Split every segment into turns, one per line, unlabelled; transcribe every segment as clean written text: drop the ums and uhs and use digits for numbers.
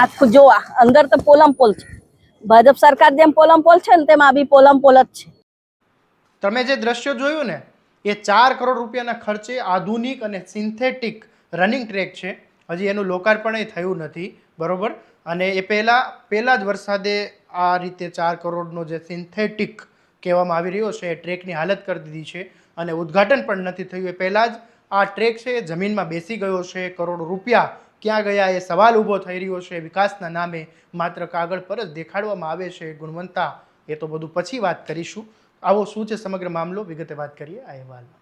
આખું જોવા અંદર તો પોલમ પોલ છે. ભાજપ સરકાર જેમ પોલમ પોલ છે ને તેમ આ બી પોલમ પોલ જ છે.
તમે જે દ્રશ્યો જોયું ને એ 4 કરોડ રૂપિયાના ખર્ચે આધુનિક અને સિન્થેટિક રનિંગ ટ્રેક છે. હજી એનું લોકાર્પણ થયું નથી, બરોબર. અને એ પહેલા જ વરસાદે આ રીતે 4 કરોડનો જે સિન્થેટિક કહેવામાં આવી રહ્યો છે એ ટ્રેકની હાલત કરી દીધી છે અને ઉદ્ઘાટન પણ નથી થયું. એ પહેલાં જ આ ટ્રેક છે એ જમીનમાં બેસી ગયો છે. કરોડો રૂપિયા ક્યાં ગયા એ સવાલ ઊભો થઈ રહ્યો છે. વિકાસના નામે માત્ર કાગળ પર જ દેખાડવામાં આવે છે ગુણવત્તા, એ તો બધું પછી વાત કરીશું. આવો શું છે સમગ્ર મામલો, વિગતે વાત કરીએ આ અહેવાલમાં.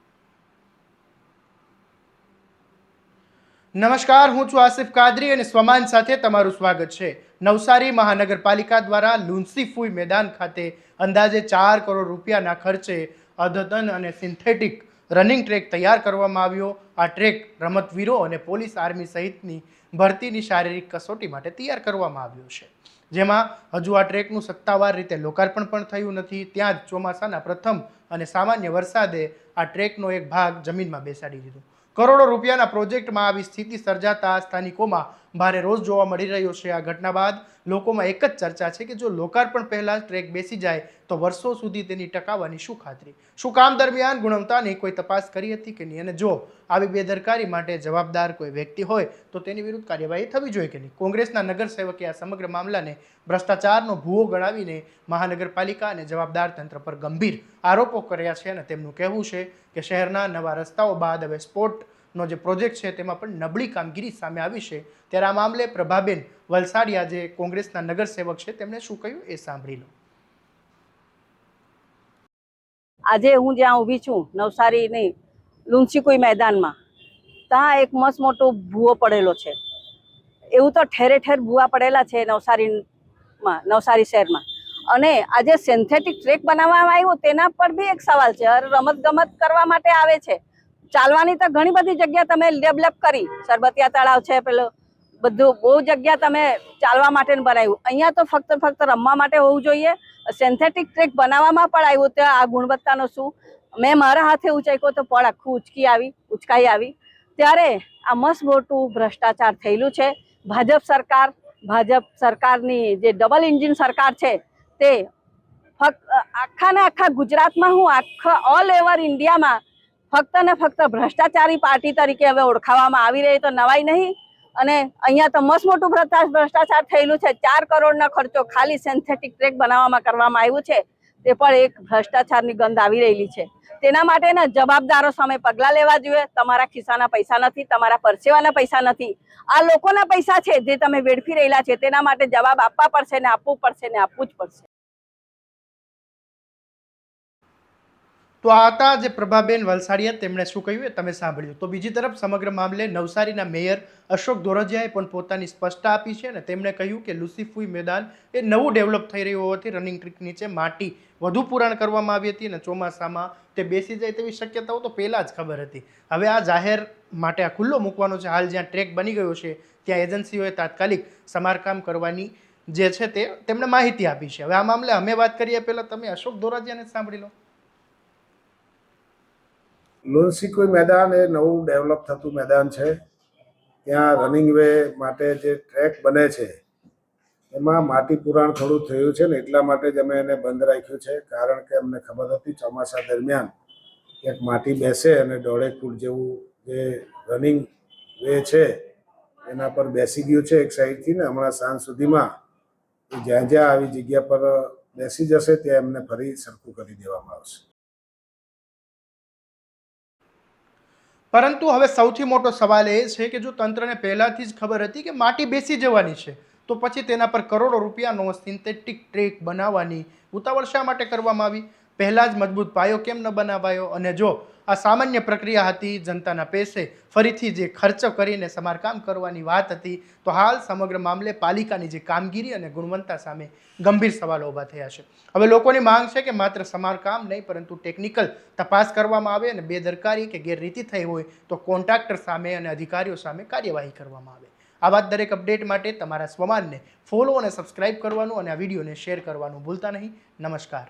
નમસ્કાર, હું છું આસિફ કાદરી અને સ્વમાન સાથે તમારું સ્વાગત છે. નવસારી મહાનગરપાલિકા દ્વારા લુન્સીફુઈ મેદાન ખાતે અંદાજે 4 કરોડ રૂપિયાના ખર્ચે અદ્યતન અને સિન્થેટિક રનિંગ ટ્રેક તૈયાર કરવામાં આવ્યો. આ ટ્રેક રમતવીરો અને પોલીસ આર્મી સહિતની ભરતીની શારીરિક કસોટી માટે તૈયાર કરવામાં આવ્યો છે, જેમાં હજુ આ ટ્રેકનું સત્તાવાર રીતે લોકાર્પણ પણ થયું નથી. ત્યાં જ ચોમાસાના પ્રથમ અને સામાન્ય વરસાદે આ ટ્રેકનો એક ભાગ જમીનમાં બેસાડી દીધો. કરોડો રૂપિયાના પ્રોજેક્ટમાં આવી સ્થિતિ સર્જાતા સ્થાનિકોમાં ભારે રોષ જોવા મળી રહ્યો છે. આ ઘટના બાદ લોકોમાં એક જ ચર્ચા છે કે જો લોકાર્પણ પહેલાં ટ્રેક બેસી જાય તો વર્ષો સુધી તેની ટકાવવાની શું ખાતરી? શું કામ દરમિયાન ગુણવત્તાની કોઈ તપાસ કરી હતી કે નહીં? અને જો આવી બેદરકારી માટે જવાબદાર કોઈ વ્યક્તિ હોય તો તેની વિરુદ્ધ કાર્યવાહી થવી જોઈએ કે નહીં? કોંગ્રેસના નગરસેવકે આ સમગ્ર મામલાને ભ્રષ્ટાચારનો ભૂવો ગણાવીને મહાનગરપાલિકા અને જવાબદાર તંત્ર પર ગંભીર આરોપો કર્યા છે અને તેમનું કહેવું છે કે શહેરના નવા રસ્તાઓ બાદ હવે સ્પોર્ટનો જે પ્રોજેક્ટ છે તેમાં પણ નબળી કામગીરી સામે આવી છે. ત્યારે આ મામલે પ્રભાબેન વલસાડિયા જે કોંગ્રેસના નગરસેવક છે તેમણે શું કહ્યું એ સાંભળી લો.
આજે હું જ્યાં ઊભી છું નવસારીની લુન્સીકુઈ મેદાનમાં, ત્યાં એક મસ્ત મોટો ભૂવો પડેલો છે. એવું તો ઠેરે ઠેર ભૂવા પડેલા છે નવસારી શહેરમાં. અને આજે સિન્થેટિક ટ્રેક બનાવવામાં આવ્યું તેના પર બી એક સવાલ છે. રમત ગમત કરવા માટે આવે છે, ચાલવાની તો ઘણી બધી જગ્યા તમે ડેવલપ કરી, સરબતિયા તળાવ છે, પેલું બધું બહુ જગ્યા તમે ચાલવા માટે બનાવ્યું. અહીંયા તો ફક્ત રમવા માટે હોવું જોઈએ. સિન્થેટિક ટ્રેક બનાવવામાં પણ આવ્યું તો આ ગુણવત્તાનો શું? મેં મારા હાથે ઉંચાક્યો તો પડ આખું ઉચકાઈ આવી. ત્યારે આ મસ્ત મોટું ભ્રષ્ટાચાર થયેલું છે. ભાજપ સરકારની જે ડબલ એન્જિન સરકાર છે તે આખા ને આખા ગુજરાતમાં, હું આખા ઓલ ઓવર ઇન્ડિયામાં ફક્ત ને ફક્ત ભ્રષ્ટાચારી પાર્ટી તરીકે હવે ઓળખાવામાં આવી રહી, તો નવાઈ નહીં. અને અહીંયા તો મસ્ત મોટું ભ્રષ્ટાચાર થયેલું છે. 4 કરોડનો ખર્ચો ખાલી સિન્થેટિક ટ્રેક બનાવવામાં કરવામાં આવ્યું છે. તે પણ એક ભ્રષ્ટાચારની ગંધ આવી રહેલી છે. તેના માટે જવાબદારો સામે પગલાં લેવા જોઈએ. તમારા ખિસ્સાના પૈસા નથી, તમારા પરસેવાના પૈસા નથી, આ લોકોના પૈસા છે જે તમે વેડફી રહેલા છે. તેના માટે જવાબ આપવા પડશે ને આપવું પડશે ને આપવું જ પડશે.
તો આ હતા જે પ્રભાબેન વલસાડિયા, તેમણે શું કહ્યું એ તમે સાંભળ્યું. તો બીજી તરફ સમગ્ર મામલે નવસારીના મેયર અશોક ધોરજીયાએ પણ પોતાની સ્પષ્ટતા આપી છે અને તેમણે કહ્યું કે લુન્સીફુઈ મેદાન એ નવું ડેવલપ થઈ રહ્યું હોવાથી રનિંગ ટ્રેક નીચે માટી વધુ પુરાણ કરવામાં આવી હતી અને ચોમાસામાં તે બેસી જાય તેવી શક્યતાઓ તો પહેલાં જ ખબર હતી. હવે આ જાહેર માટે આ ખુલ્લો મૂકવાનો છે. હાલ જ્યાં ટ્રેક બની ગયો છે ત્યાં એજન્સીઓએ તાત્કાલિક સમારકામ કરવાની જે છે તે તેમણે માહિતી આપી છે. હવે આ મામલે અમે વાત કરીએ પહેલાં તમે અશોક ધોરજીયાને સાંભળી લો.
લુન્સીકુઈ મેદાન એ નવું ડેવલપ થતું મેદાન છે. ત્યાં રનિંગ વે માટે જે ટ્રેક બને છે એમાં માટી પુરાણ થોડું થયું છે ને એટલા માટે જ અમે એને બંધ રાખ્યું છે. કારણ કે અમને ખબર હતી ચોમાસા દરમિયાન ક્યાંક માટી બેસે અને 1.5 ફૂટ જેવું જે રનિંગ વે છે એના પર બેસી ગયું છે એક સાઈડથી ને હમણાં સાંજ સુધીમાં જ્યાં જ્યાં આવી જગ્યા પર બેસી જશે ત્યાં એમને ફરી સરખું કરી દેવામાં આવશે.
પરંતુ હવે સૌથી મોટો સવાલ એ છે કે જો તંત્રને પહેલાથી જ ખબર હતી કે માટી બેસી જવાની છે તો પછી તેના પર કરોડો રૂપિયાનો સિન્થેટિક ટ્રેક બનાવવાની ઉતાવળ શા માટે કરવામાં આવી? પહેલાં જ મજબૂત પાયો કેમ ન બનાવાયો? અને જો આ સામાન્ય પ્રક્રિયા હતી, જનતાના પૈસે ફરીથી જે ખર્ચ કરીને સમારકામ કરવાની વાત હતી, તો હાલ સમગ્ર મામલે પાલિકાની જે કામગીરી અને ગુણવત્તા સામે ગંભીર સવાલો ઊભા થયા છે. હવે લોકોની માંગ છે કે માત્ર સમારકામ નહીં પરંતુ ટેકનિકલ તપાસ કરવામાં આવે અને બેદરકારી કે ગેરરીતિ થઈ હોય તો કોન્ટ્રાક્ટર સામે અને અધિકારીઓ સામે કાર્યવાહી કરવામાં આવે. આવા દરેક અપડેટ માટે તમારા સ્વમાનને ફોલો અને સબસ્ક્રાઇબ કરવાનું અને આ વિડીયોને શેર કરવાનું ભૂલતા નહીં. નમસ્કાર.